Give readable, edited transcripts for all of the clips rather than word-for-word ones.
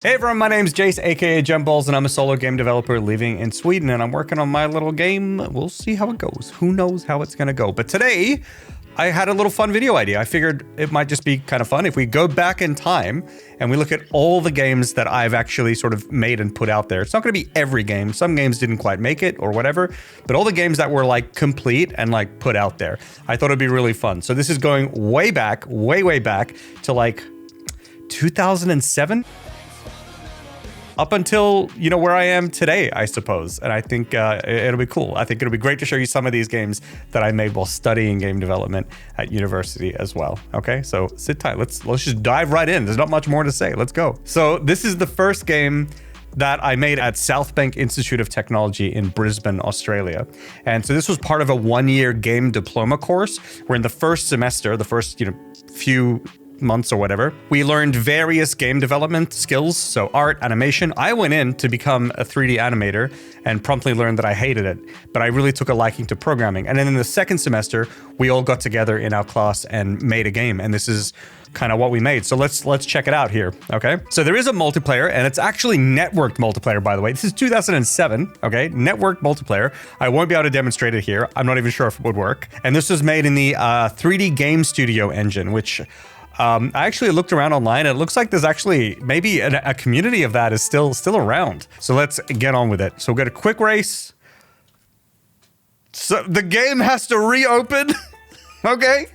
Hey everyone, my name's Jace, aka Gemballs, and I'm a solo game developer living in Sweden, and I'm working on my little game. We'll see how it goes. Who knows how it's gonna go? But today, I had a little fun video idea. I figured it might just be kind of fun if we go back in time and we look at all the games that I've actually sort of made and put out there. It's not gonna be every game. Some games didn't quite make it or whatever, but all the games that were like complete and like put out there. I thought it'd be really fun. So this is going way back, way back to like 2007? Up until, you know, where I am today, I suppose. And I think it'll be cool. I think it'll be great to show you some of these games that I made while studying game development at university as well. Okay, so sit tight. Let's just dive right in. There's not much more to say. Let's go. So this is the first game that I made at Southbank Institute of Technology in Brisbane, Australia. And so this was part of a one-year game diploma course where in the first semester, the first, few months or whatever, we learned various game development skills, so art, animation. I went in to become a 3D animator and promptly learned that I hated it, but I really took a liking to programming. And then in the second semester, we all got together in our class and made a game, and this is kind of what we made. So let's check it out here, okay? So there is a multiplayer, and it's actually networked multiplayer, by the way. This is 2007, okay? Networked multiplayer. I won't be able to demonstrate it here. I'm not even sure if it would work. And this was made in the 3D Game Studio engine, which I actually looked around online, and it looks like there's actually maybe a community of that is still around. So let's get on with it. So we'll get a quick race. So the game has to reopen. Okay,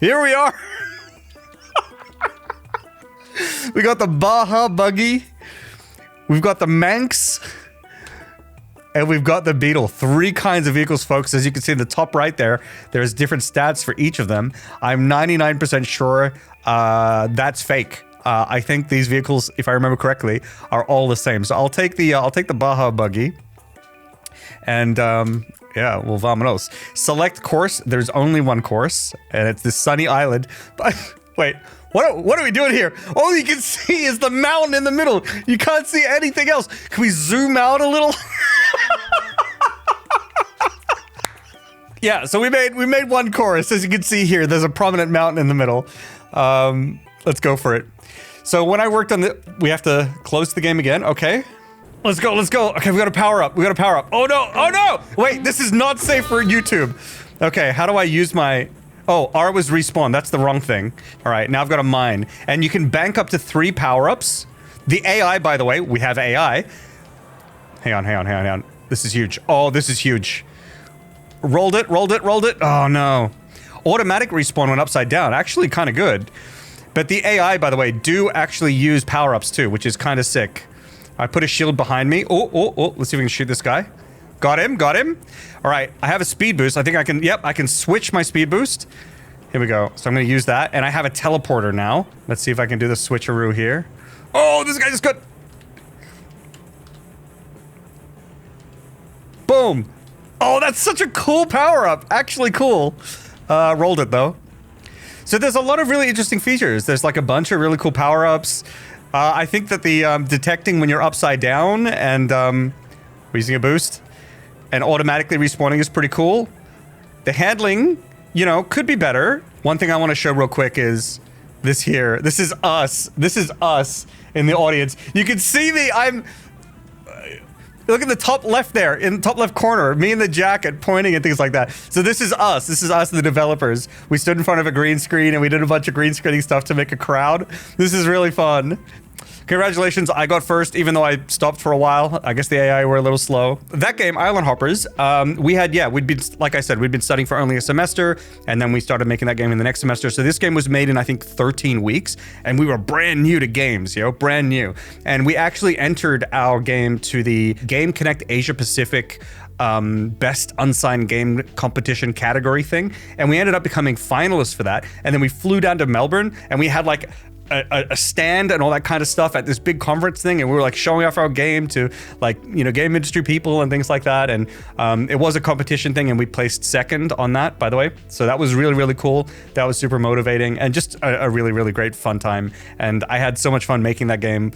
here we are. We got the Baja buggy. We've got the Manx. And we've got the Beetle. 3 kinds of vehicles, folks. As you can see in the top right there, there's different stats for each of them. I'm 99% sure that's fake. I think these vehicles, if I remember correctly, are all the same. So I'll take the Baja buggy. And yeah, well, vamonos. Select course. There's only one course, and it's this sunny island. But wait. What are we doing here? All you can see is the mountain in the middle. You can't see anything else. Can we zoom out a little? Yeah, so we made one course. As you can see here, there's a prominent mountain in the middle. Let's go for it. So when I worked on we have to close the game again. Okay. Let's go. Okay, we got to power up. Oh no. Wait, this is not safe for YouTube. Okay, how do I use my... Oh, R was respawn. That's the wrong thing. All right, now I've got a mine. And you can bank up to 3 power-ups. The AI, by the way, we have AI. Hang on. This is huge. Oh, this is huge. Rolled it. Oh, no. Automatic respawn went upside down. Actually, kind of good. But the AI, by the way, do actually use power-ups too, which is kind of sick. I put a shield behind me. Oh. Let's see if we can shoot this guy. Got him. All right, I have a speed boost. I think I can, yep, I can switch my speed boost. Here we go. So I'm going to use that. And I have a teleporter now. Let's see if I can do the switcheroo here. Oh, this guy just got... Boom. Oh, that's such a cool power-up. Actually cool. Rolled it, though. So there's a lot of really interesting features. There's like a bunch of really cool power-ups. I think that the detecting when you're upside down and we're using a boost and automatically respawning is pretty cool. The handling, could be better. One thing I want to show real quick is this here. This is us. This is us in the audience. You can see me. Look at the top left there, in the top left corner, me in the jacket pointing and things like that. So this is us. This is us, the developers. We stood in front of a green screen and we did a bunch of green screening stuff to make a crowd. This is really fun. Congratulations, I got first, even though I stopped for a while. I guess the AI were a little slow. That game, Island Hoppers, we'd been, like I said, we'd been studying for only a semester, and then we started making that game in the next semester. So this game was made in, I think, 13 weeks, and we were brand new to games, brand new. And we actually entered our game to the Game Connect Asia Pacific best unsigned game competition category thing. And we ended up becoming finalists for that. And then we flew down to Melbourne, and we had like a stand and all that kind of stuff at this big conference thing, and we were like showing off our game to like game industry people and things like that. And it was a competition thing, and we placed second on that, by the way. So that was really cool. That was super motivating and just a really great fun time. And I had so much fun making that game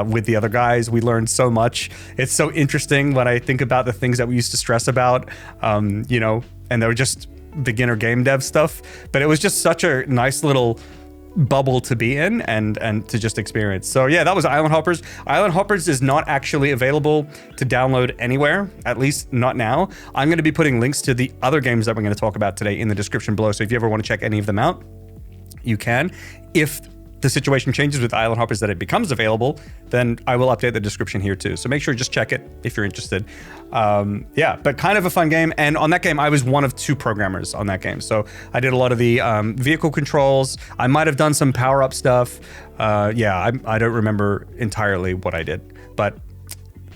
with the other guys. We learned so much. It's so interesting when I think about the things that we used to stress about, and they were just beginner game dev stuff, but it was just such a nice little bubble to be in and to just experience. So yeah, that was Island Hoppers. Island Hoppers is not actually available to download anywhere, at least not now. I'm going to be putting links to the other games that we're going to talk about today in the description below. So if you ever want to check any of them out, you can. If the situation changes with Island Hoppers that it becomes available, then I will update the description here too. So make sure to just check it if you're interested. Yeah, but kind of a fun game. And on that game, I was one of 2 programmers on that game. So I did a lot of the vehicle controls. I might have done some power-up stuff. Yeah, I don't remember entirely what I did, but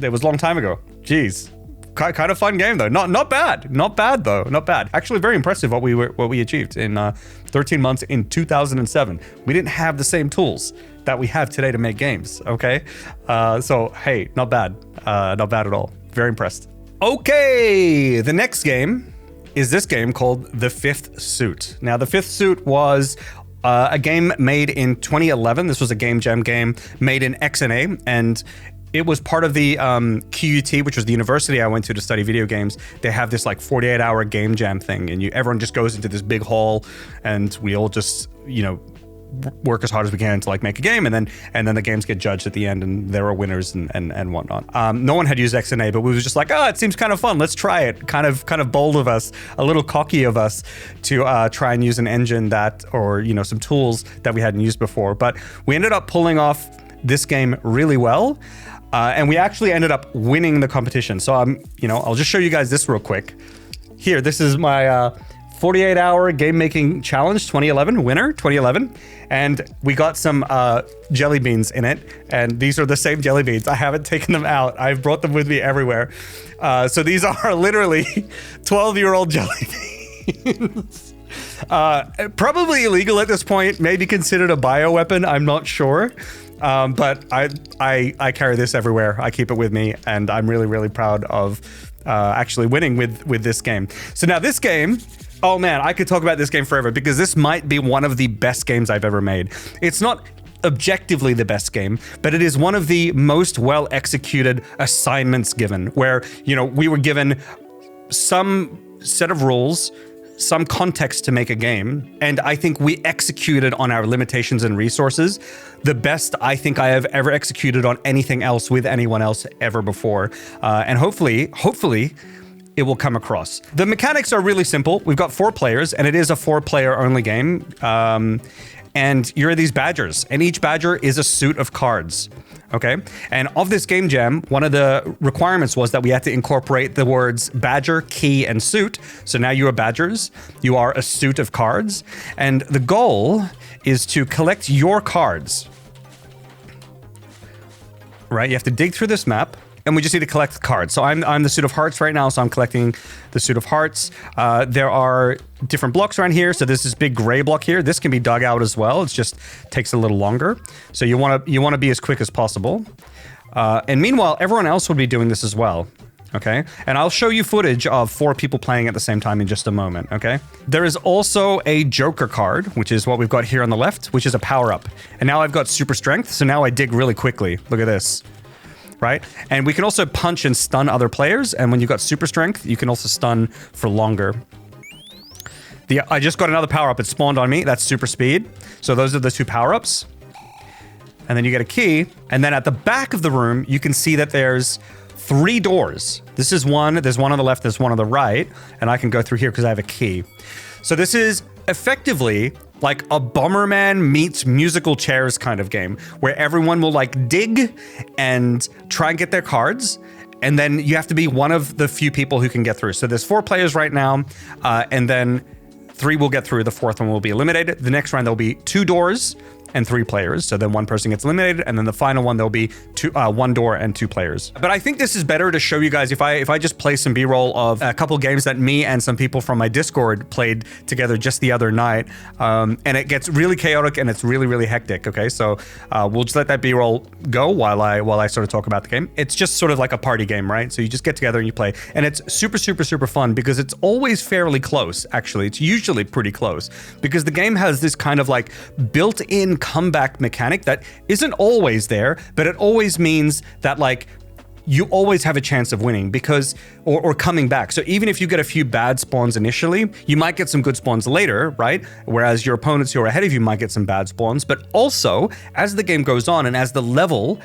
it was a long time ago. Jeez. Kind of fun game though. Not bad. Not bad though. Not bad. Actually, very impressive what we achieved in 13 months in 2007. We didn't have the same tools that we have today to make games. Okay, so hey, not bad. Not bad at all. Very impressed. Okay, the next game is this game called The Fifth Suit. Now, The Fifth Suit was a game made in 2011. This was a game jam game made in XIII, and it was part of the QUT, which was the university I went to study video games. They have this like 48-hour game jam thing, and everyone just goes into this big hall, and we all just, you know, work as hard as we can to like make a game, and then the games get judged at the end, and there are winners and whatnot. No one had used XNA, but we was just like, oh, it seems kind of fun. Let's try it. Kind of bold of us, a little cocky of us to try and use an engine that, or you know, some tools that we hadn't used before. But we ended up pulling off this game really well. And we actually ended up winning the competition. So I'll just show you guys this real quick. Here, this is my 48-hour game making challenge 2011 winner 2011, and we got some jelly beans in it. And these are the same jelly beans. I haven't taken them out. I've brought them with me everywhere. So these are literally 12-year-old jelly beans. Probably illegal at this point. Maybe considered a bioweapon. I'm not sure. But I carry this everywhere. I keep it with me, and I'm really, really proud of actually winning with this game. So now this game, oh man, I could talk about this game forever because this might be one of the best games I've ever made. It's not objectively the best game, but it is one of the most well executed assignments given, where, you know, we were given some set of rules, some context to make a game, and I think we executed on our limitations and resources the best I think I have ever executed on anything else with anyone else ever before. And hopefully it will come across. The mechanics are really simple. We've got 4 players, and it is a 4-player only game. And you're these badgers, and each badger is a suit of cards. Okay, and of this game jam, one of the requirements was that we had to incorporate the words badger, key, and suit. So now you are badgers, you are a suit of cards, and the goal is to collect your cards. Right, you have to dig through this map, and we just need to collect the cards. So I'm the suit of hearts right now, so I'm collecting the suit of hearts. There are different blocks around here. So there's this big gray block here. This can be dug out as well. It just takes a little longer. So you want to be as quick as possible. And meanwhile, everyone else will be doing this as well. Okay, and I'll show you footage of 4 people playing at the same time in just a moment. Okay, there is also a Joker card, which is what we've got here on the left, which is a power-up. And now I've got super strength, so now I dig really quickly. Look at this. Right? And we can also punch and stun other players, and when you've got super strength, you can also stun for longer. I just got another power-up. It spawned on me. That's super speed. So those are the 2 power-ups. And then you get a key, and then at the back of the room, you can see that there's 3 doors. This is one, there's one on the left, there's one on the right, and I can go through here because I have a key. So this is effectively like a Bomberman meets musical chairs kind of game, where everyone will like dig and try and get their cards, and then you have to be one of the few people who can get through. So there's 4 players right now, and then 3 will get through, the 4th one will be eliminated. The next round there'll be 2 doors and 3 players, so then 1 person gets eliminated, and then the final one there'll be 1 door and 2 players. But I think this is better to show you guys if I just play some B-roll of a couple games that me and some people from my Discord played together just the other night, and it gets really chaotic and it's really, really hectic. Okay, so we'll just let that B-roll go while I sort of talk about the game. It's just sort of like a party game, right? So you just get together and you play, and it's super, super, super fun because it's always fairly close. Actually, it's usually pretty close because the game has this kind of like built-in comeback mechanic that isn't always there, but it always means that like you always have a chance of winning because, or coming back. So even if you get a few bad spawns initially, you might get some good spawns later, right? Whereas your opponents who are ahead of you might get some bad spawns. But also, as the game goes on and as the level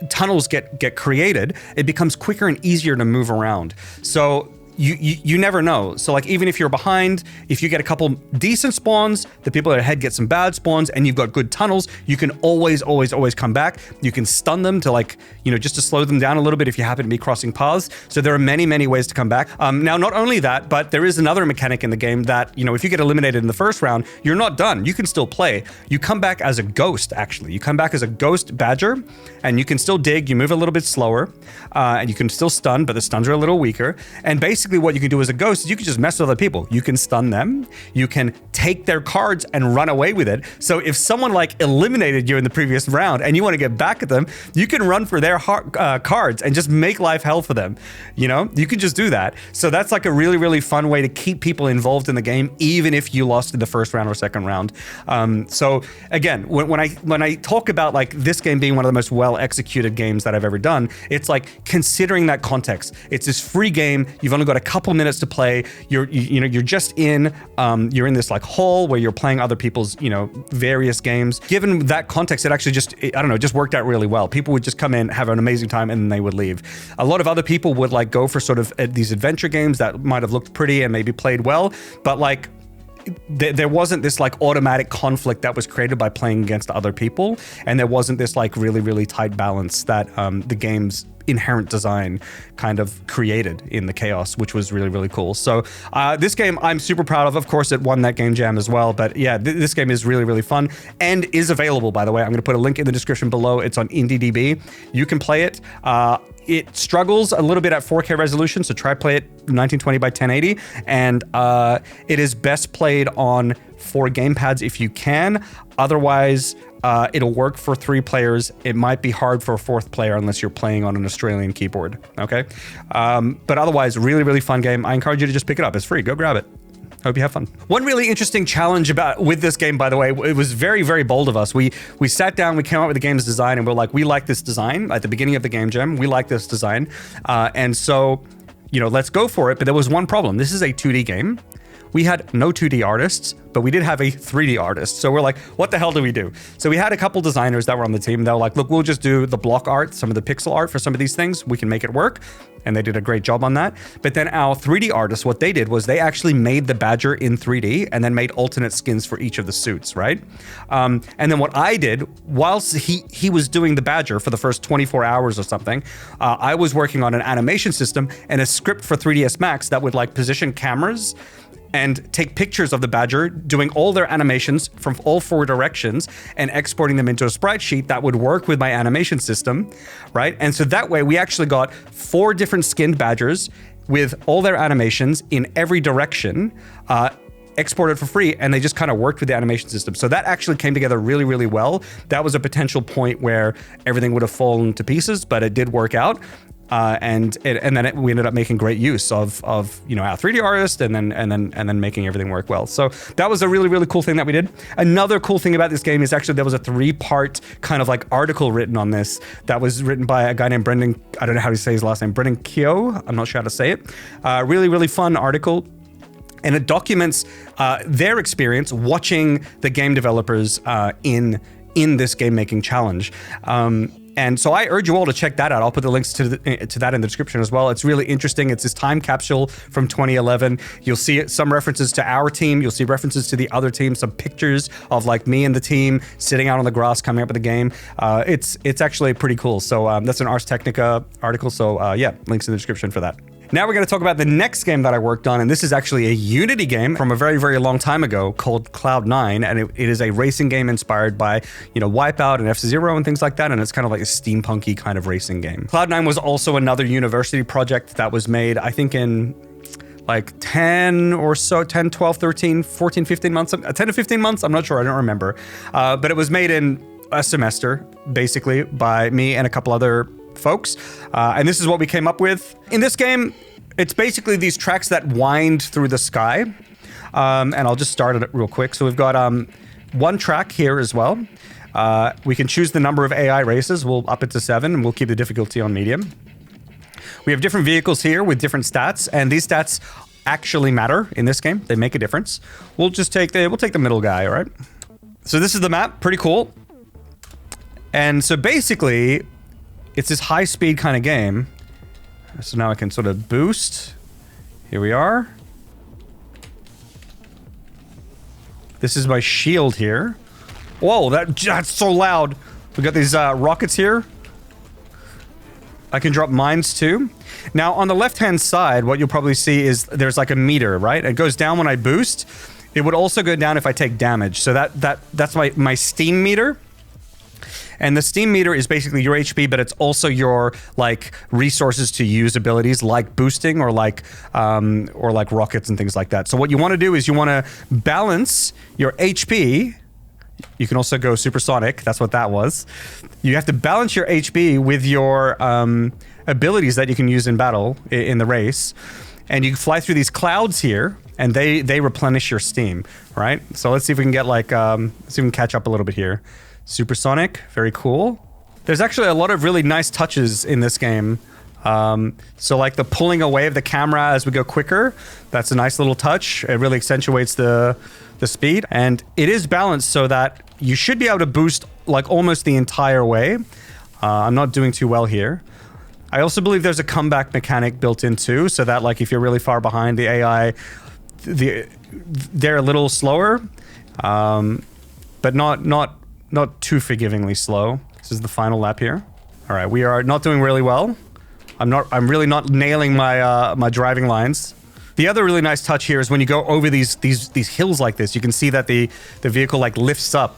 tunnels get created, it becomes quicker and easier to move around. So you never know. So like even if you're behind, if you get a couple decent spawns, the people that are ahead get some bad spawns, and you've got good tunnels, you can always come back. You can stun them to like, you know, just to slow them down a little bit if you happen to be crossing paths. So there are many ways to come back. Now, not only that, but there is another mechanic in the game that, you know, if you get eliminated in the first round, you're not done. You can still play. You come back as a ghost, actually. You come back as a ghost badger, and you can still dig. You move a little bit slower, and you can still stun, but the stuns are a little weaker. And basically what you can do as a ghost is you can just mess with other people. You can stun them. You can take their cards and run away with it. So if someone like eliminated you in the previous round and you want to get back at them, you can run for their cards and just make life hell for them. You know, you could just do that. So that's like a really fun way to keep people involved in the game, even if you lost in the first round or second round. So again, when I talk about like this game being one of the most well executed games that I've ever done, it's like considering that context. It's this free game. You've only got a couple minutes to play. You're just in you're in this like hall where you're playing other people's, you know, various games. Given that context, it actually just worked out really well. People would just come in, have an amazing time, and then they would leave. A lot of other people would like go for sort of these adventure games that might have looked pretty and maybe played well, but like there wasn't this like automatic conflict that was created by playing against other people, and there wasn't this like really tight balance that the game's inherent design kind of created in the chaos, which was really cool. So this game I'm super proud of. Of course, it won that game jam as well, but yeah, this game is really fun and is available, by the way. I'm going to put a link in the description below. It's on IndieDB. You can play it. It struggles a little bit at 4K resolution, so try play it 1920 by 1080, and it is best played on 4 gamepads if you can. Otherwise, it'll work for 3 players. It might be hard for a 4th player unless you're playing on an Australian keyboard, okay? But otherwise, really fun game. I encourage you to just pick it up. It's free. Go grab it. Hope you have fun. One really interesting challenge with this game, by the way, it was very bold of us. We sat down, we came up with the game's design, and we're like, we like this design at the beginning of the game jam. We like this design. And so, you know, let's go for it. But there was one problem. This is a 2D game. We had no 2D artists, but we did have a 3D artist. So we're like, what the hell do we do? So we had a couple designers that were on the team. They were like, look, we'll just do the block art, some of the pixel art for some of these things. We can make it work. And they did a great job on that. But then our 3D artists, what they did was they actually made the badger in 3D and then made alternate skins for each of the suits, right? And then what I did, whilst he was doing the badger for the first 24 hours or something, I was working on an animation system and a script for 3ds Max that would like position cameras and take pictures of the badger, doing all their animations from all 4 directions and exporting them into a sprite sheet that would work with my animation system, right? And so that way we actually got 4 different skinned badgers with all their animations in every direction, exported for free, and they just kind of worked with the animation system. So that actually came together really well. That was a potential point where everything would have fallen to pieces, but it did work out. And then we ended up making great use of you know, our 3D artist and then making everything work well. So that was a really cool thing that we did. Another cool thing about this game is actually there was a 3-part kind of like article written on this that was written by a guy named Brendan. I don't know how to say his last name. Brendan Keogh. I'm not sure how to say it. Really fun article. And it documents their experience watching the game developers in this game making challenge. And so I urge you all to check that out. I'll put the links to that in the description as well. It's really interesting. It's this time capsule from 2011. You'll see some references to our team. You'll see references to the other team, some pictures of like me and the team sitting out on the grass coming up with the game. It's actually pretty cool. So that's an Ars Technica article. So yeah, links in the description for that. Now we're going to talk about the next game that I worked on, and this is actually a Unity game from a very long time ago called XIII, and it is a racing game inspired by, you know, Wipeout and F-Zero and things like that, and it's kind of like a steampunky kind of racing game. XIII was also another university project that was made, I think, in like 10 or so, 10, 12, 13, 14, 15 months, 10 to 15 months, I'm not sure, I don't remember. But it was made in a semester, basically, by me and a couple other folks, and this is what we came up with. In this game, it's basically these tracks that wind through the sky, and I'll just start it real quick. So we've got 1 track here as well. We can choose the number of AI races. We'll up it to 7, and we'll keep the difficulty on medium. We have different vehicles here with different stats, and these stats actually matter in this game. They make a difference. We'll take the middle guy, all right? So this is the map, pretty cool. And so basically, it's this high-speed kind of game. So now I can sort of boost. Here we are. This is my shield here. Whoa, that's so loud. We got these rockets here. I can drop mines too. Now on the left-hand side, what you'll probably see is there's like a meter, right? It goes down when I boost. It would also go down if I take damage. So that's my steam meter. And the steam meter is basically your HP, but it's also your like resources to use abilities like boosting or like rockets and things like that. So what you want to do is you want to balance your HP. You can also go supersonic. That's what that was. You have to balance your HP with your abilities that you can use in battle in the race. And you fly through these clouds here, and they replenish your steam, right? So let's see if we can get like, let's see if we can catch up a little bit here. Supersonic, very cool. There's actually a lot of really nice touches in this game. So like the pulling away of the camera as we go quicker, that's a nice little touch. It really accentuates the speed, and it is balanced so that you should be able to boost like almost the entire way. I'm not doing too well here. I also believe there's a comeback mechanic built in too, so that like if you're really far behind the AI, they're a little slower, but not too forgivingly slow. This is the final lap here. All right, we are not doing really well. I'm really not nailing my my driving lines. The other really nice touch here is when you go over these hills like this, you can see that the vehicle like lifts up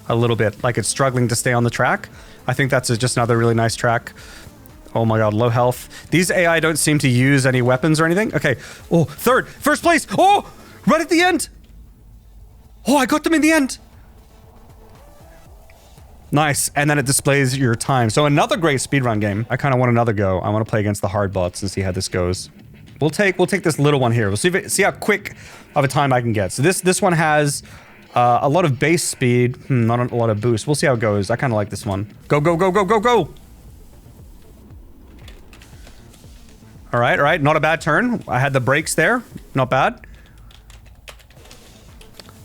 a little bit, like it's struggling to stay on the track. I think that's just another really nice track. Oh my god, low health. These AI don't seem to use any weapons or anything. Okay. Oh, first place. Oh, right at the end. Oh, I got them in the end. Nice. And then it displays your time. So another great speedrun game. I kind of want another go. I want to play against the hard bots and see how this goes. We'll take this little one here. We'll see how quick of a time I can get. So this one has a lot of base speed, not a lot of boost. We'll see how it goes. I kind of like this one. Go, go, go, go, go, go. All right. Not a bad turn. I had the brakes there. Not bad.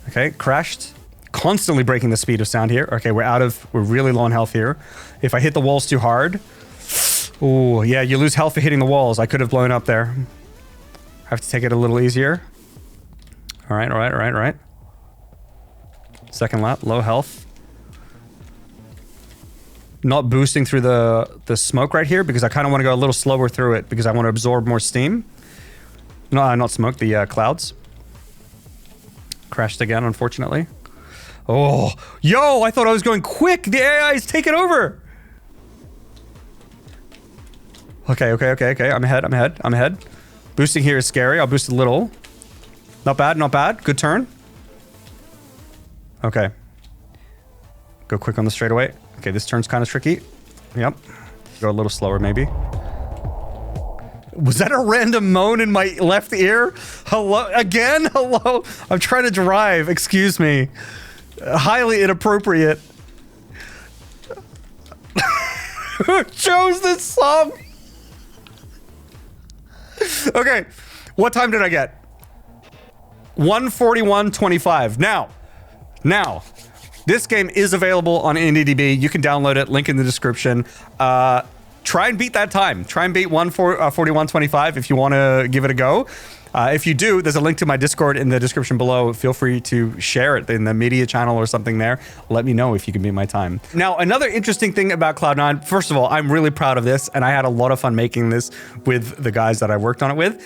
Okay, crashed. Constantly breaking the speed of sound here. Okay, we're really low on health here. If I hit the walls too hard. Oh, yeah, you lose health for hitting the walls. I could have blown up there. Have to take it a little easier. All right. Second lap, low health. Not boosting through the smoke right here because I kind of want to go a little slower through it because I want to absorb more steam. No, not smoke, the clouds. Crashed again, unfortunately. Oh, yo, I thought I was going quick. The AI is taking over. Okay. I'm ahead. Boosting here is scary. I'll boost a little. Not bad. Good turn. Okay. Go quick on the straightaway. Okay, this turn's kind of tricky. Yep. Go a little slower, maybe. Was that a random moan in my left ear? Hello? Again? Hello? I'm trying to drive. Excuse me. Highly inappropriate. Who chose this song? Okay. What time did I get? 1:41:25. Now, this game is available on IndieDB. You can download it. Link in the description. Try and beat that time. Try and beat 1:41:25 if you want to give it a go. If you do, there's a link to my Discord in the description below. Feel free to share it in the media channel or something there. Let me know if you can beat my time. Now, another interesting thing about Cloud9, first of all, I'm really proud of this, and I had a lot of fun making this with the guys that I worked on it with.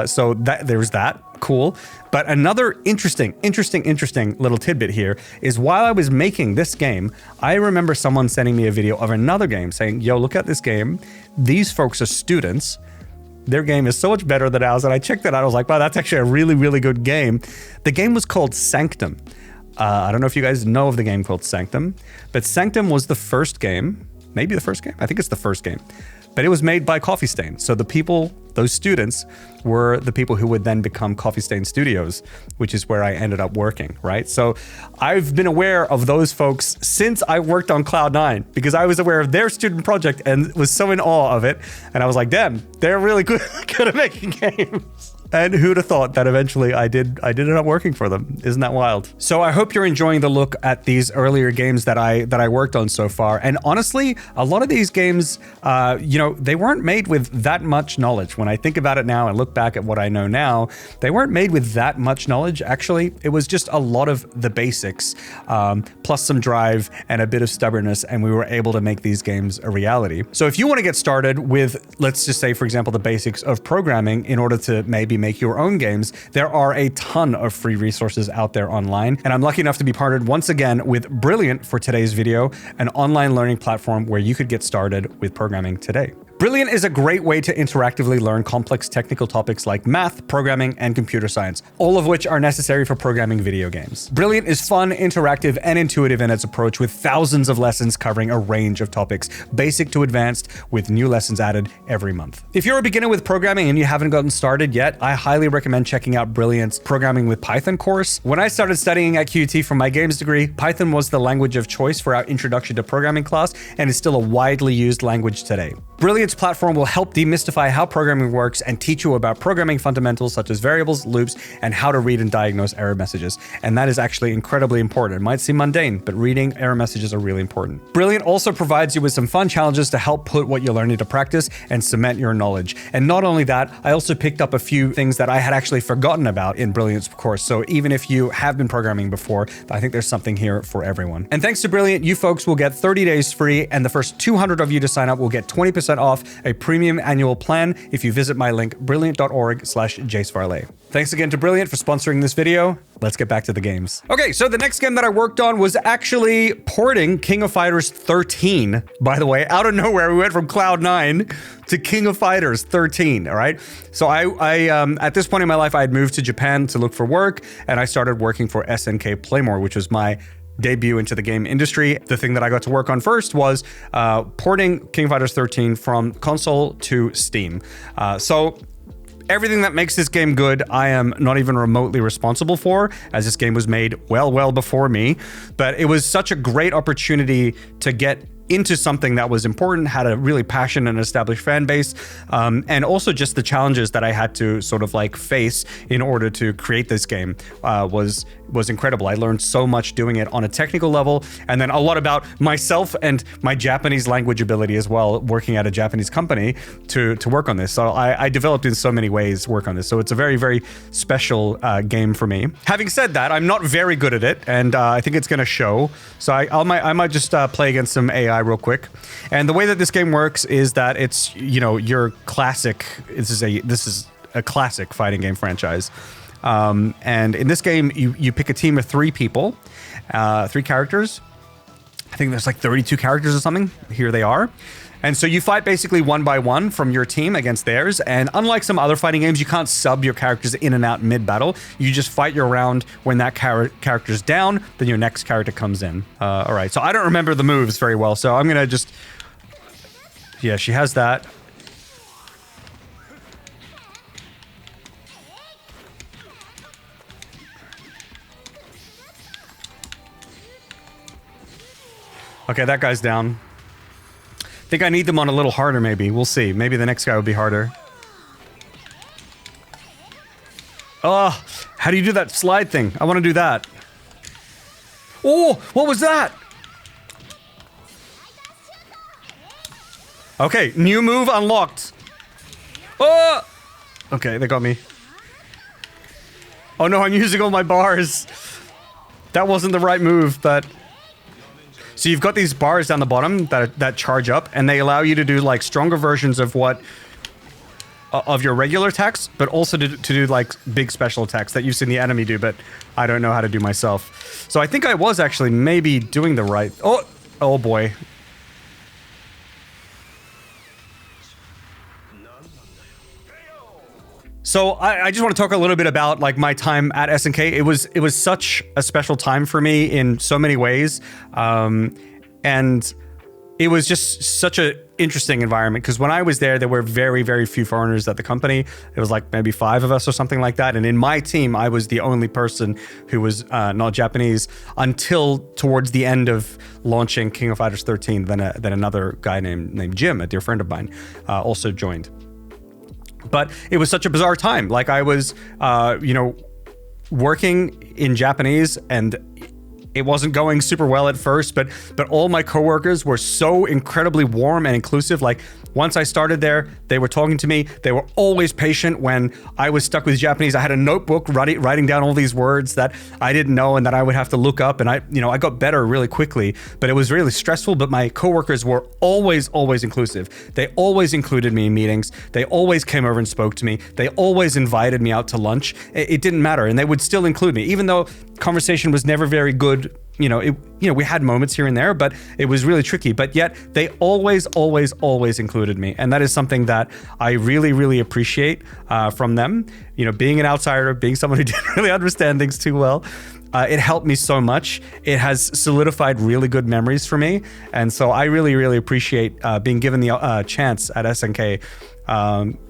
So there's that. Cool. But another interesting little tidbit here is while I was making this game, I remember someone sending me a video of another game saying, yo, look at this game. These folks are students. Their game is so much better than ours. And I checked it out. I was like, wow, that's actually a really, really good game. The game was called Sanctum. I don't know if you guys know of the game called Sanctum, but Sanctum was the first game, maybe the first game. I think it's the first game, but it was made by Coffee Stain. So the people those students were the people who would then become Coffee Stain Studios, which is where I ended up working, right? So I've been aware of those folks since I worked on Cloud9 because I was aware of their student project and was so in awe of it. And I was like, damn, they're really good at making games. And who'd have thought that eventually I did end up working for them? Isn't that wild? So I hope you're enjoying the look at these earlier games that I worked on so far. And honestly, a lot of these games, they weren't made with that much knowledge. When I think about it now and look back at what I know now, they weren't made with that much knowledge. Actually, it was just a lot of the basics, plus some drive and a bit of stubbornness, and we were able to make these games a reality. So if you want to get started with, let's just say, for example, the basics of programming in order to maybe make your own games, there are a ton of free resources out there online. And I'm lucky enough to be partnered once again with Brilliant for today's video, an online learning platform where you could get started with programming today. Brilliant is a great way to interactively learn complex technical topics like math, programming, and computer science, all of which are necessary for programming video games. Brilliant is fun, interactive, and intuitive in its approach with thousands of lessons covering a range of topics, basic to advanced, with new lessons added every month. If you're a beginner with programming and you haven't gotten started yet, I highly recommend checking out Brilliant's Programming with Python course. When I started studying at QUT for my games degree, Python was the language of choice for our Introduction to Programming class and is still a widely used language today. Brilliant's platform will help demystify how programming works and teach you about programming fundamentals such as variables, loops, and how to read and diagnose error messages. And that is actually incredibly important. It might seem mundane, but reading error messages are really important. Brilliant also provides you with some fun challenges to help put what you learn into practice and cement your knowledge. And not only that, I also picked up a few things that I had actually forgotten about in Brilliant's course. So even if you have been programming before, I think there's something here for everyone. And thanks to Brilliant, you folks will get 30 days free, and the first 200 of you to sign up will get 20% off a premium annual plan if you visit my link brilliant.org/JaceVarley. Thanks again to Brilliant for sponsoring this video. Let's get back to the games. Okay, so the next game that I worked on was actually porting King of Fighters 13. By the way, out of nowhere, we went from Cloud9 to King of Fighters 13, all right? So I at this point in my life, I had moved to Japan to look for work, and I started working for SNK Playmore, which was my debut into the game industry. The thing that I got to work on first was porting King of Fighters 13 from console to Steam. So everything that makes this game good, I am not even remotely responsible for, as this game was made well before me. But it was such a great opportunity to get into something that was important, had a really passionate and established fan base, and also just the challenges that I had to sort of like face in order to create this game was incredible. I learned so much doing it on a technical level, and then a lot about myself and my Japanese language ability as well, working at a Japanese company to work on this. So I developed in so many ways work on this. So it's a very special game for me. Having said that, I'm not very good at it, and I think it's going to show. So I might just play against some AI real quick. And the way that this game works is that it's, your classic, this is a classic fighting game franchise. And in this game, you pick a team of 3 people, 3 characters. I think there's like 32 characters or something. Here they are. And so you fight basically one by one from your team against theirs. And unlike some other fighting games, you can't sub your characters in and out mid-battle. You just fight your round. When that character's down, then your next character comes in. All right, so I don't remember the moves very well, so I'm gonna just... Yeah, she has that. Okay, that guy's down. I think I need them on a little harder, maybe. We'll see. Maybe the next guy will be harder. Oh, how do you do that slide thing? I want to do that. Oh, what was that? Okay, new move unlocked. Oh! Okay, they got me. Oh no, I'm using all my bars. That wasn't the right move, but... So you've got these bars down the bottom that charge up, and they allow you to do like stronger versions of of your regular attacks, but also to do like big special attacks that you've seen the enemy do, but I don't know how to do myself. So I think I was actually maybe doing the right... Oh boy. So I just want to talk a little bit about like my time at SNK. It was such a special time for me in so many ways, and it was just such an interesting environment because when I was there were very, very few foreigners at the company. It was like maybe 5 of us or something like that. And in my team, I was the only person who was not Japanese until towards the end of launching King of Fighters 13. Then another guy named Jim, a dear friend of mine, also joined. But it was such a bizarre time. Like I was, working in Japanese, and it wasn't going super well at first, but all my coworkers were so incredibly warm and inclusive. Like once I started there, they were talking to me. They were always patient when I was stuck with Japanese. I had a notebook writing down all these words that I didn't know and that I would have to look up. And I got better really quickly, but it was really stressful. But my coworkers were always inclusive. They always included me in meetings. They always came over and spoke to me. They always invited me out to lunch. It didn't matter. And they would still include me, even though conversation was never very good. We had moments here and there, but it was really tricky. But yet they always included me. And that is something that I really, really appreciate from them. Being an outsider, being someone who didn't really understand things too well, it helped me so much. It has solidified really good memories for me. And so I really, really appreciate being given the chance at SNK.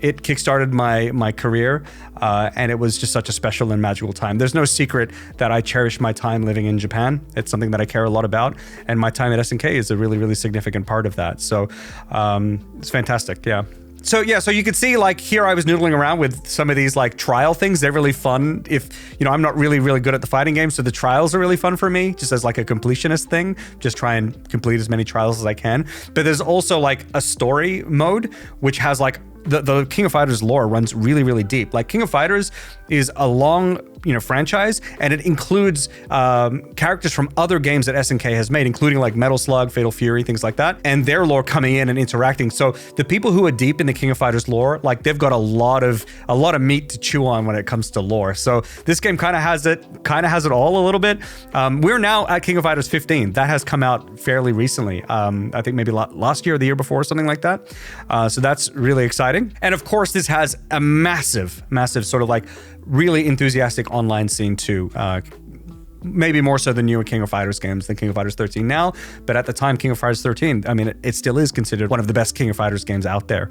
It kickstarted my career, and it was just such a special and magical time. There's no secret that I cherish my time living in Japan. It's something that I care a lot about, and my time at SNK is a really, really significant part of that. So it's fantastic, yeah. So you can see, like, here I was noodling around with some of these like trial things. They're really fun. If I'm not really good at the fighting game, so the trials are really fun for me, just as like a completionist thing. Just try and complete as many trials as I can. But there's also like a story mode, which has like the King of Fighters lore runs really, really deep. Like King of Fighters is a long franchise, and it includes characters from other games that SNK has made, including like Metal Slug, Fatal Fury, things like that, and their lore coming in and interacting. So the people who are deep in the King of Fighters lore, like they've got a lot of meat to chew on when it comes to lore. So this game kind of has it all a little bit. We're now at King of Fighters 15. That has come out fairly recently. I think maybe last year or the year before, something like that. So that's really exciting. And of course, this has a massive sort of like really enthusiastic online scene too. Maybe more so than newer King of Fighters games than King of Fighters 13 now. But at the time, King of Fighters 13, I mean, it still is considered one of the best King of Fighters games out there.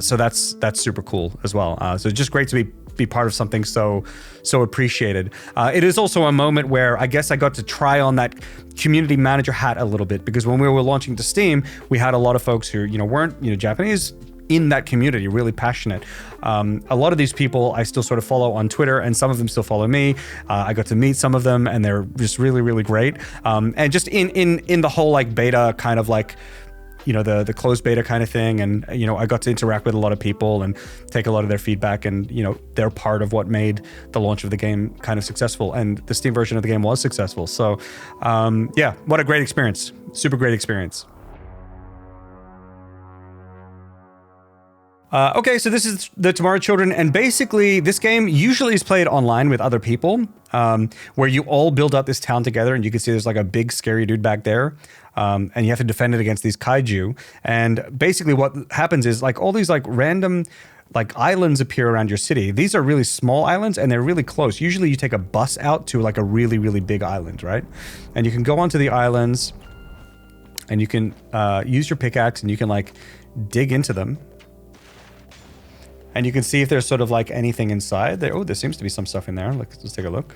So that's super cool as well. So it's just great to be part of something so appreciated. It is also a moment where I guess I got to try on that community manager hat a little bit, because when we were launching to Steam, we had a lot of folks who weren't Japanese in that community, really passionate. A lot of these people I still sort of follow on Twitter, and some of them still follow me. I got to meet some of them, and they're just really, really great. And just in the whole like beta kind of like, the closed beta kind of thing, and I got to interact with a lot of people and take a lot of their feedback, and they're part of what made the launch of the game kind of successful, and the Steam version of the game was successful. So yeah, what a great experience. Super great experience. Okay, so this is the Tomorrow Children, and basically this game usually is played online with other people, where you all build up this town together, and you can see there's like a big scary dude back there, and you have to defend it against these kaiju. And basically what happens is like all these like random like islands appear around your city. These are really small islands, and they're really close. Usually you take a bus out to like a really, really big island, right? And you can go onto the islands, and you can use your pickaxe, and you can like dig into them. And you can see if there's sort of like anything inside there. Oh, there seems to be some stuff in there. Let's take a look.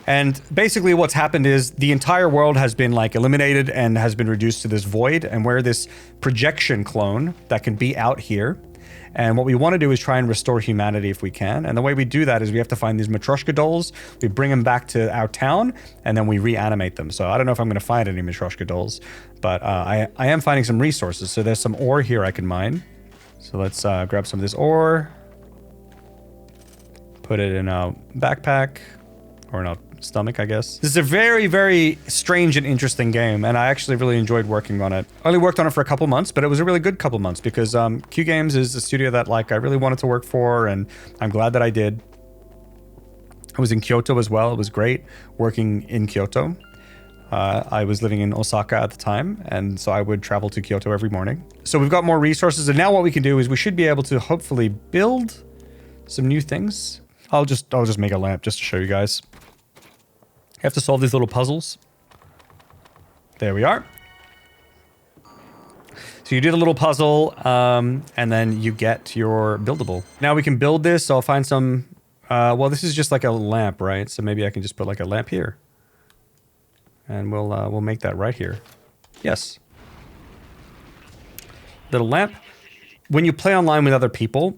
And basically what's happened is the entire world has been like eliminated and has been reduced to this void, and we're this projection clone that can be out here. And what we want to do is try and restore humanity if we can. And the way we do that is we have to find these Matryoshka dolls, we bring them back to our town, and then we reanimate them. So I don't know if I'm going to find any Matryoshka dolls, but I am finding some resources. So there's some ore here I can mine. So let's grab some of this ore, put it in a backpack, or in a stomach, I guess. This is a very, very strange and interesting game, and I actually really enjoyed working on it. I only worked on it for a couple months, but it was a really good couple months, because Q Games is a studio that like I really wanted to work for, and I'm glad that I did. I was in Kyoto as well. It was great working in Kyoto. I was living in Osaka at the time, and so I would travel to Kyoto every morning. So we've got more resources, and now what we can do is we should be able to hopefully build some new things. I'll just make a lamp just to show you guys. You have to solve these little puzzles. There we are. So you did a little puzzle, and then you get your buildable. Now we can build this, so I'll find some... well, this is just like a lamp, right? So maybe I can just put like a lamp here. And we'll make that right here. Yes. Little lamp. When you play online with other people,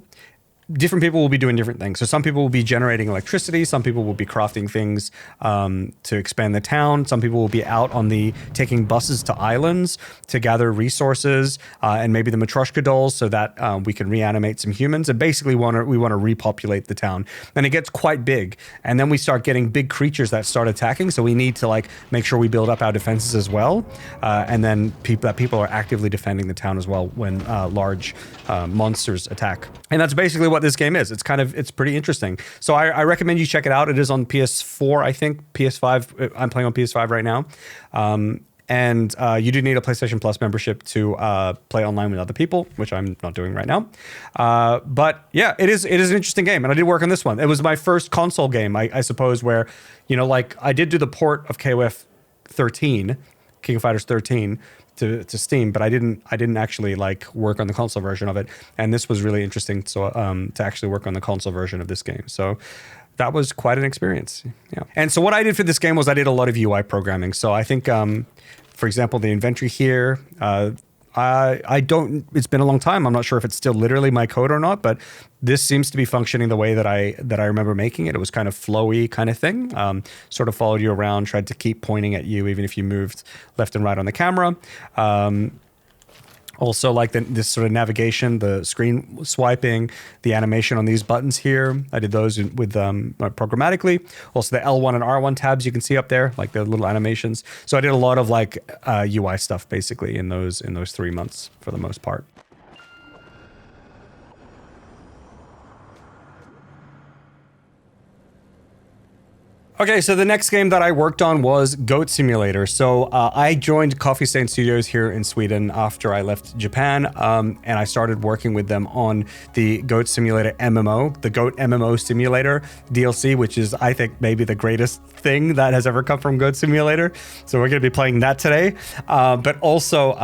different people will be doing different things. So some people will be generating electricity. Some people will be crafting things to expand the town. Some people will be out on taking buses to islands to gather resources and maybe the Matryoshka dolls so that we can reanimate some humans. And basically we want to repopulate the town. And it gets quite big. And then we start getting big creatures that start attacking. So we need to like make sure we build up our defenses as well. And then people are actively defending the town as well when large monsters attack. And that's basically what this game is. It's pretty interesting. So I recommend you check it out. It is on PS4, I think. PS5. I'm playing on PS5 right now. And you do need a PlayStation Plus membership to play online with other people, which I'm not doing right now. But yeah, it is an interesting game, and I did work on this one. It was my first console game, I suppose, where, you know, like I did do the port of KOF 13, King of Fighters 13, to Steam, but I didn't actually like work on the console version of it, and this was really interesting. So to actually work on the console version of this game, so that was quite an experience. Yeah. And so what I did for this game was I did a lot of UI programming. So I think, for example, the inventory here. I don't, it's been a long time. I'm not sure if it's still literally my code or not, but this seems to be functioning the way that I remember making it. It was kind of flowy kind of thing. Sort of followed you around, tried to keep pointing at you even if you moved left and right on the camera. Also, like this sort of navigation, the screen swiping, the animation on these buttons here. I did those with programmatically. Also, the L1 and R1 tabs you can see up there, like the little animations. So I did a lot of like UI stuff basically in those 3 months for the most part. Okay, so the next game that I worked on was Goat Simulator. So I joined Coffee Stain Studios here in Sweden after I left Japan, and I started working with them on the Goat Simulator MMO, the Goat MMO Simulator DLC, which is, I think, maybe the greatest thing that has ever come from Goat Simulator. So we're going to be playing that today. But also,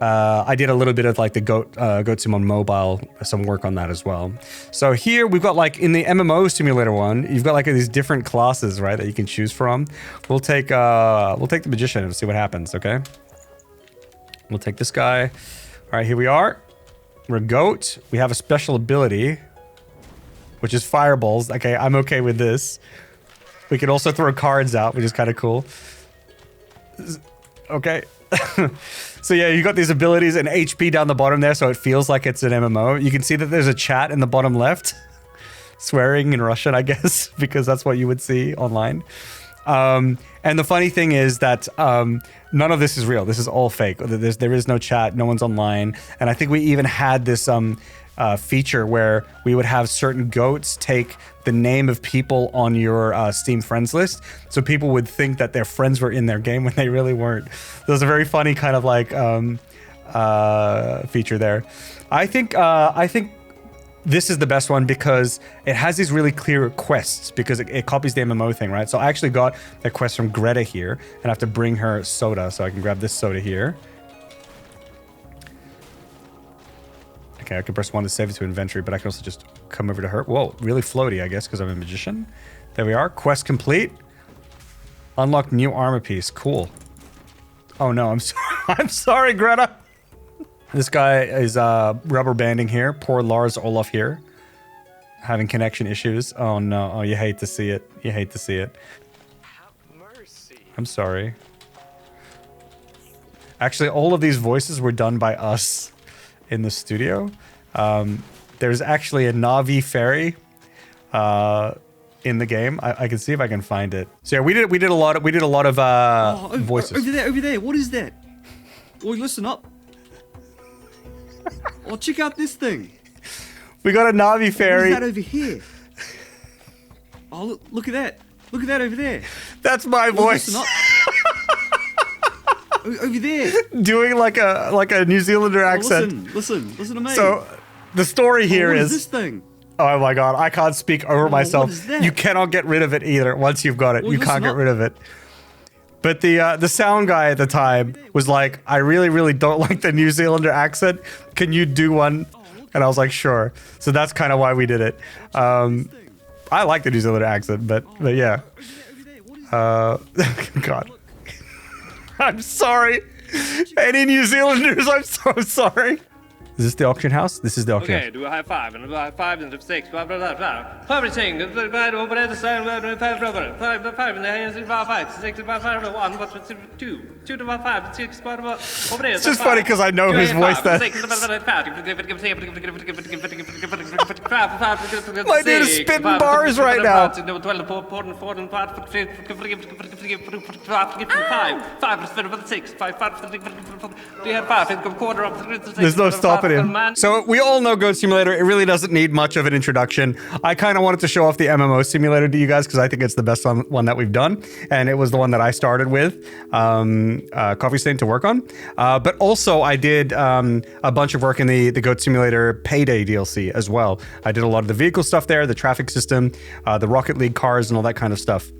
I did a little bit of like the Goat Sim on mobile, some work on that as well. So here we've got like in the MMO simulator one, you've got like these different classes, right, that you can choose from. We'll take the magician and see what happens. Okay. We'll take this guy. All right, here we are. We're a goat. We have a special ability, which is fireballs. Okay, I'm okay with this. We can also throw cards out, which is kind of cool. Okay. So yeah, you got these abilities and HP down the bottom there, so it feels like it's an MMO. You can see that there's a chat in the bottom left. Swearing in Russian, I guess, because that's what you would see online. And the funny thing is that none of this is real. This is all fake. There is no chat. No one's online. And I think we even had this feature where we would have certain goats take the name of people on your Steam friends list, so people would think that their friends were in their game when they really weren't. There was a very funny kind of like feature there. I think this is the best one because it has these really clear quests because it copies the MMO thing, right? So I actually got a quest from Greta here, and I have to bring her soda, so I can grab this soda here. Okay, I can press 1 to save it to inventory, but I can also just come over to her. Whoa, really floaty, I guess, because I'm a magician. There we are. Quest complete. Unlock new armor piece. Cool. Oh no, I'm sorry. I'm sorry, Greta. This guy is rubber banding here. Poor Lars Olaf here, having connection issues. Oh no. Oh, you hate to see it. You hate to see it. Have mercy. I'm sorry. Actually, all of these voices were done by us in the studio. There's actually a Na'vi fairy in the game. I can see if I can find it. So yeah, we did a lot of voices. Over there. What is that? Oh, listen up. Oh, check out this thing. We got a Na'vi fairy. What is that over here? Oh, look at that. Look at that over there. That's my voice. Listen up. Over there. Doing like a New Zealander accent. Listen to me. So the story here what is is this thing? Oh my god, I can't speak over myself. What is that? You cannot get rid of it either. Once you've got it, Well, you can't get rid of it. But the sound guy at the time was like, I really, really don't like the New Zealander accent. Can you do one? And I was like, sure. So that's kind of why we did it. I like the New Zealander accent, but yeah. God. I'm sorry. Any New Zealanders, I'm so sorry. Is this the auction house? This is the auction house. Okay, do a high five, and a high five, and a six, blah, blah, blah, blah. Everything, over at the side, five, and the hands, five, six, one, two to five, six, over there. It's just funny because I know his voice that. My dude is spitting bars right now. There's no stopping him. So we all know Goat Simulator. It really doesn't need much of an introduction. I kind of wanted to show off the MMO simulator to you guys because I think it's the best one that we've done. And it was the one that I started with Coffee Stain to work on. But also I did a bunch of work in the Goat Simulator Payday DLC as well. I did a lot of the vehicle stuff there, the traffic system, the Rocket League cars and all that kind of stuff.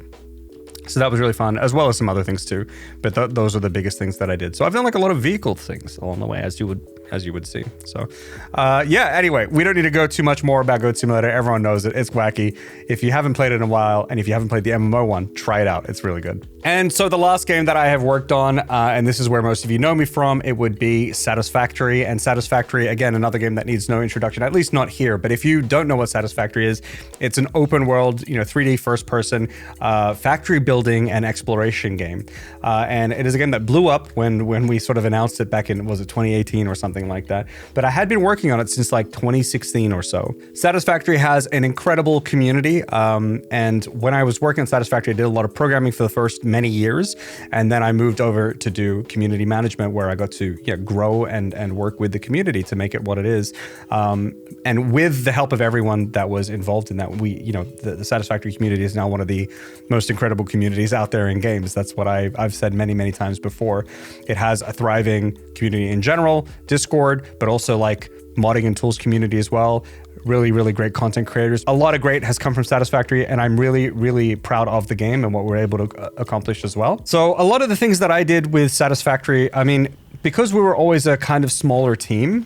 So that was really fun, as well as some other things too. But those are the biggest things that I did. So I've done like a lot of vehicle things along the way, as you would see. So yeah, anyway, we don't need to go too much more about Goat Simulator. Everyone knows it. It's wacky. If you haven't played it in a while, and if you haven't played the MMO one, try it out. It's really good. And so the last game that I have worked on, and this is where most of you know me from, it would be Satisfactory. And Satisfactory, again, another game that needs no introduction, at least not here. But if you don't know what Satisfactory is, it's an open world, 3D first person factory building and exploration game. And it is a game that blew up when we sort of announced it back in, was it 2018 or something like that? But I had been working on it since like 2016 or so. Satisfactory has an incredible community. And when I was working on Satisfactory, I did a lot of programming for the first many years. And then I moved over to do community management, where I got to grow and work with the community to make it what it is. And with the help of everyone that was involved in that, the Satisfactory community is now one of the most incredible communities out there in games. That's what I've said many, many times before. It has a thriving community in general, Discord, but also like modding and tools community as well. Really, really great content creators. A lot of great has come from Satisfactory, and I'm really, really proud of the game and what we're able to accomplish as well. So a lot of the things that I did with Satisfactory, I mean, because we were always a kind of smaller team,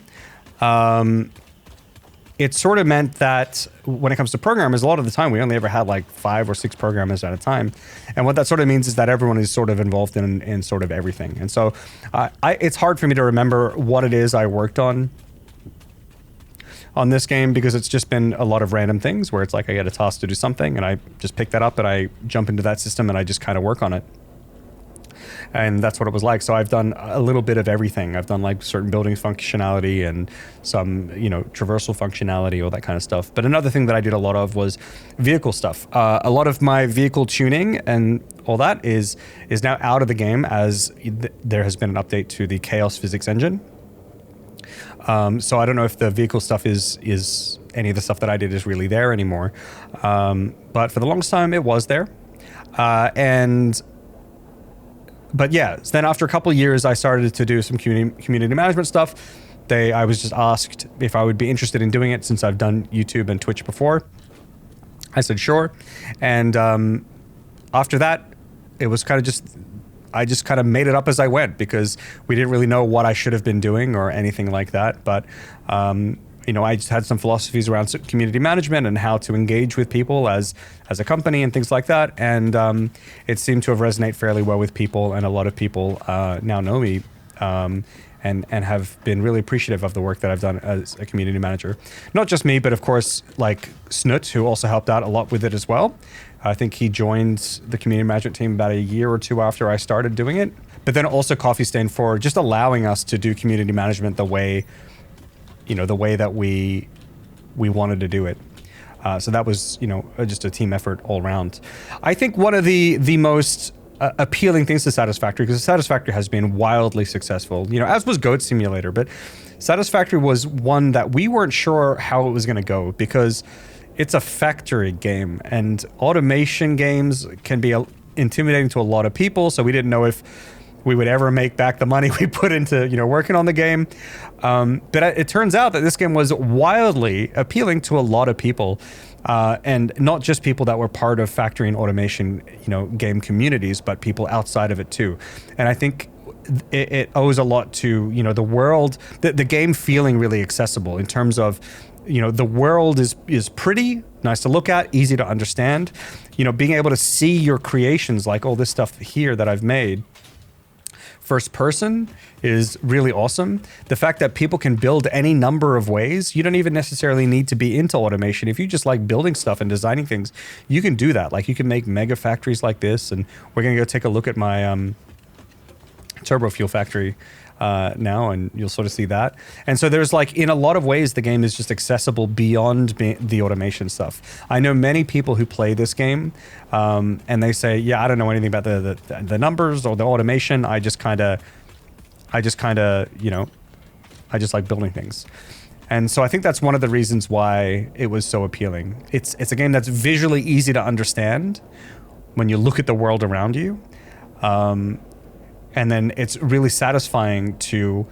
it sort of meant that when it comes to programmers, a lot of the time we only ever had like 5 or 6 programmers at a time. And what that sort of means is that everyone is sort of involved in sort of everything. And so it's hard for me to remember what it is I worked on this game, because it's just been a lot of random things where it's like I get a task to do something and I just pick that up and I jump into that system and I just kind of work on it. And that's what it was like. So I've done a little bit of everything. I've done like certain building functionality and some, traversal functionality, all that kind of stuff. But another thing that I did a lot of was vehicle stuff. A lot of my vehicle tuning and all that is now out of the game, as there has been an update to the Chaos Physics engine. So I don't know if the vehicle stuff is any of the stuff that I did is really there anymore. But for the longest time, it was there. But yeah, so then after a couple of years, I started to do some community management stuff. I was just asked if I would be interested in doing it, since I've done YouTube and Twitch before. I said sure. And after that, it was kind of I just kind of made it up as I went, because we didn't really know what I should have been doing or anything like that. But I just had some philosophies around community management and how to engage with people as a company and things like that. And it seemed to have resonated fairly well with people, and a lot of people now know me and have been really appreciative of the work that I've done as a community manager. Not just me, but of course, like Snoot, who also helped out a lot with it as well. I think he joined the community management team about a year or two after I started doing it. But then also Coffee Stain for just allowing us to do community management the way that we wanted to do it. So that was, just a team effort all around. I think one of the most appealing things to Satisfactory, because Satisfactory has been wildly successful, as was Goat Simulator, but Satisfactory was one that we weren't sure how it was going to go, because it's a factory game, and automation games can be intimidating to a lot of people, so we didn't know if we would ever make back the money we put into, working on the game. But it turns out that this game was wildly appealing to a lot of people. And not just people that were part of factory and automation, game communities, but people outside of it too. And I think it owes a lot to, the world, the game feeling really accessible in terms of, the world is pretty, nice to look at, easy to understand. Being able to see your creations, like all this stuff here that I've made, first person is really awesome. The fact that people can build any number of ways, you don't even necessarily need to be into automation. If you just like building stuff and designing things, you can do that. Like you can make mega factories like this, and we're gonna go take a look at my turbo fuel factory now, and you'll sort of see that. And so there's like, in a lot of ways, the game is just accessible beyond the automation stuff. I know many people who play this game, and they say, yeah, I don't know anything about the numbers or the automation. I just like building things. And so I think that's one of the reasons why it was so appealing. It's a game that's visually easy to understand when you look at the world around you. And then it's really satisfying to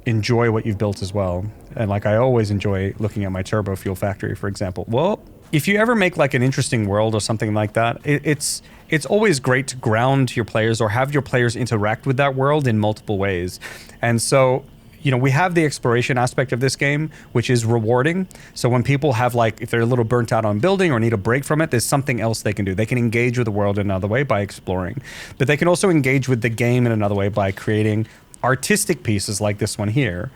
enjoy what you've built as well. And like I always enjoy looking at my turbo fuel factory, for example. Well, if you ever make like an interesting world or something like that, it's always great to ground your players or have your players interact with that world in multiple ways. And so, we have the exploration aspect of this game, which is rewarding. So when people have like, if they're a little burnt out on building or need a break from it, there's something else they can do. They can engage with the world in another way by exploring. But they can also engage with the game in another way by creating artistic pieces like this one here,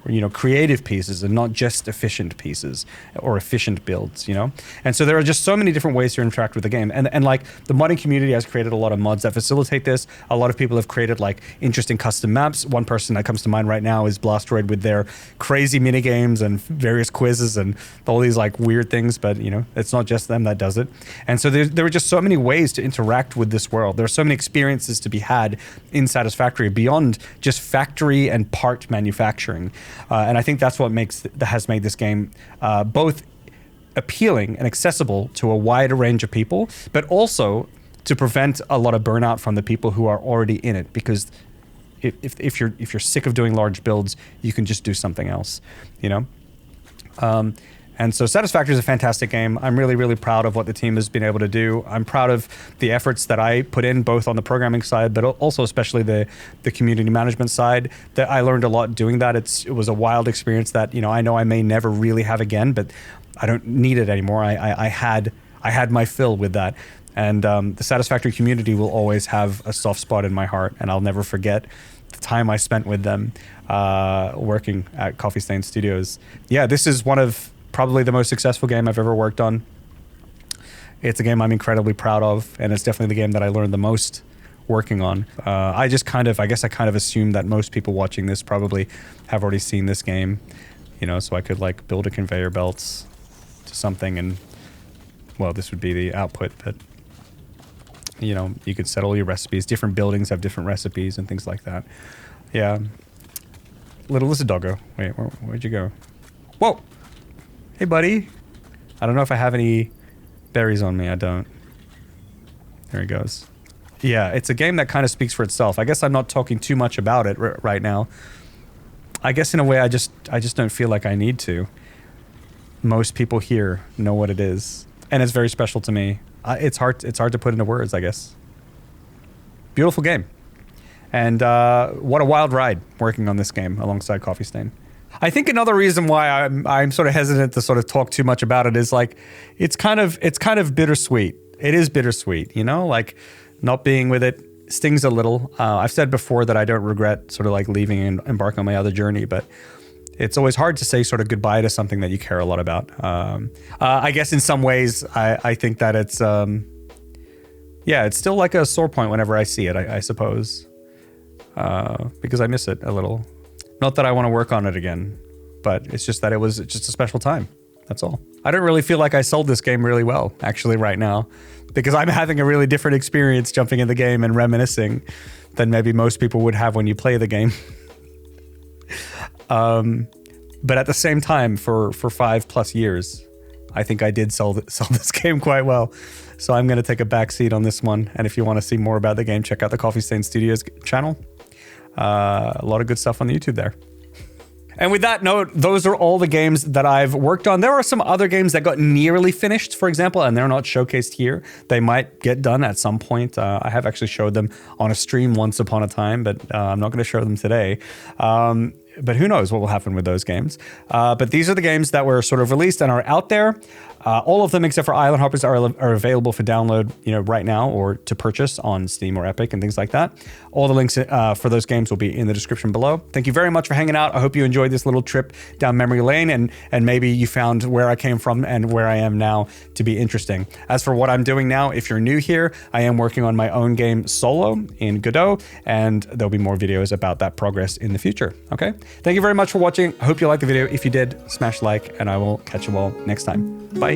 or, creative pieces and not just efficient pieces or efficient builds, And so there are just so many different ways to interact with the game. And like the modding community has created a lot of mods that facilitate this. A lot of people have created like interesting custom maps. One person that comes to mind right now is Blastoid with their crazy mini games and various quizzes and all these like weird things, but it's not just them that does it. And so there are just so many ways to interact with this world. There are so many experiences to be had in Satisfactory beyond just factory and part manufacturing. And I think that's what has made this game both appealing and accessible to a wider range of people, but also to prevent a lot of burnout from the people who are already in it. Because if you're sick of doing large builds, you can just do something else, And so Satisfactory is a fantastic game. I'm really, really proud of what the team has been able to do. I'm proud of the efforts that I put in, both on the programming side, but also especially the community management side. That I learned a lot doing that. It was a wild experience that, I know I may never really have again, but I don't need it anymore. I had my fill with that. And the Satisfactory community will always have a soft spot in my heart, and I'll never forget the time I spent with them working at Coffee Stain Studios. Yeah, this is one of probably the most successful game I've ever worked on. It's a game I'm incredibly proud of, and it's definitely the game that I learned the most working on. I guess I kind of assumed that most people watching this probably have already seen this game, so I could like build a conveyor belts to something, and well, this would be the output, but you could set all your recipes. Different buildings have different recipes and things like that. Yeah. Little lizard doggo. Wait, where'd you go? Whoa! Hey, buddy. I don't know if I have any berries on me. I don't. There he goes. Yeah, it's a game that kind of speaks for itself. I guess I'm not talking too much about it right now. I guess in a way I just don't feel like I need to. Most people here know what it is, and it's very special to me. It's hard to put into words, I guess. Beautiful game. And what a wild ride working on this game alongside Coffee Stain. I think another reason why I'm sort of hesitant to sort of talk too much about it is like it's kind of bittersweet. It is bittersweet, like not being with it stings a little. I've said before that I don't regret sort of like leaving and embarking on my other journey, but it's always hard to say sort of goodbye to something that you care a lot about. I guess in some ways I think that it's it's still like a sore point whenever I see it, I suppose, because I miss it a little. Not that I want to work on it again, but it's just that it was just a special time. That's all. I don't really feel like I sold this game really well, actually, right now, because I'm having a really different experience jumping in the game and reminiscing than maybe most people would have when you play the game. But at the same time, for 5+ years, I think I did sell this game quite well. So I'm going to take a back seat on this one. And if you want to see more about the game, check out the Coffee Stain Studios channel. A lot of good stuff on the YouTube there. And with that note, those are all the games that I've worked on. There are some other games that got nearly finished, for example, and they're not showcased here. They might get done at some point. I have actually showed them on a stream once upon a time, but I'm not going to show them today. But who knows what will happen with those games. But these are the games that were sort of released and are out there. All of them except for Island Hoppers are available for download, right now or to purchase on Steam or Epic and things like that. All the links for those games will be in the description below. Thank you very much for hanging out. I hope you enjoyed this little trip down memory lane and maybe you found where I came from and where I am now to be interesting. As for what I'm doing now, if you're new here, I am working on my own game solo in Godot, and there'll be more videos about that progress in the future. Okay? Thank you very much for watching. I hope you liked the video. If you did, smash like, and I will catch you all next time. Bye.